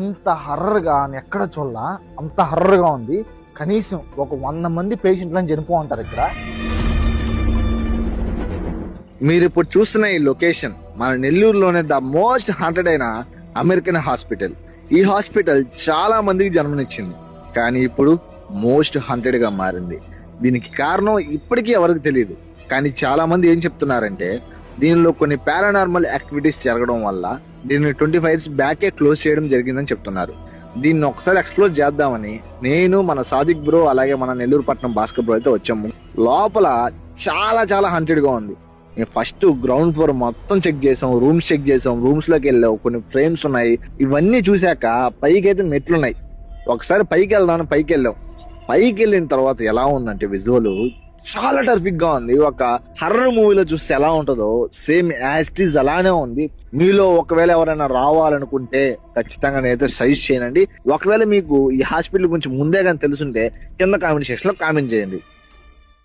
ఇంత హర్రర్గా ఎక్కడ చూడాల అంత హర్రర్గా ఉంది. కనీసం ఒక 100 మంది పేషెంట్లను చనిపో ఉంటారు ఇక్కడ. మీరు ఇప్పుడు చూస్తున్న ఈ లొకేషన్ మన నెల్లూరులోనే ద మోస్ట్ హాంటెడ్ అయిన అమెరికన్ హాస్పిటల్. ఈ హాస్పిటల్ చాలా మందికి జన్మనిచ్చింది, కానీ ఇప్పుడు మోస్ట్ హాంటెడ్ గా మారింది. దీనికి కారణం ఇప్పటికీ ఎవరికి తెలియదు. కానీ చాలా మంది ఏం చెప్తున్నారంటే దీనిలో కొన్ని పారానార్మల్ యాక్టివిటీస్ జరగడం వల్ల దీన్ని 25 years బ్యాకే క్లోజ్ చేయడం జరిగిందని చెప్తున్నారు. దీన్ని ఒకసారి ఎక్స్ప్లోర్ చేద్దామని నేను, మన సాదిక్ బ్రో, అలాగే మన నెల్లూరు పట్నం భాస్కర్ బ్రో అయితే వచ్చాము. లోపల చాలా చాలా హాంటెడ్ గా ఉంది. మేము ఫస్ట్ గ్రౌండ్ ఫ్లోర్ మొత్తం చెక్ చేసాం, రూమ్స్ చెక్ చేసాం, రూమ్స్ లోకి వెళ్ళాం, కొన్ని ఫ్రేమ్స్ ఉన్నాయి. ఇవన్నీ చూసాక పైకి అయితే మెట్లు ఉన్నాయి. ఒకసారి పైకి వెళ్దామని పైకి వెళ్ళాం. పైకి వెళ్ళిన తర్వాత ఎలా ఉందంటే విజువల్ చాలా టర్ఫిక్ గా ఉంది. ఒక హర్రర్ మూవీలో చూస్తే ఎలా ఉంటుందో సేమ్ యాజ్ ఇట్ ఈజ్ అలానే ఉంది. మీలో ఒకవేళ ఎవరైనా రావాలనుకుంటే ఖచ్చితంగా నేనైతే సజెస్ట్ చేయనండి. ఒకవేళ మీకు ఈ హాస్పిటల్ గురించి ముందే కానీ తెలుసుంటే కింద కామెంట్ సెక్షన్ లో కామెంట్ చేయండి.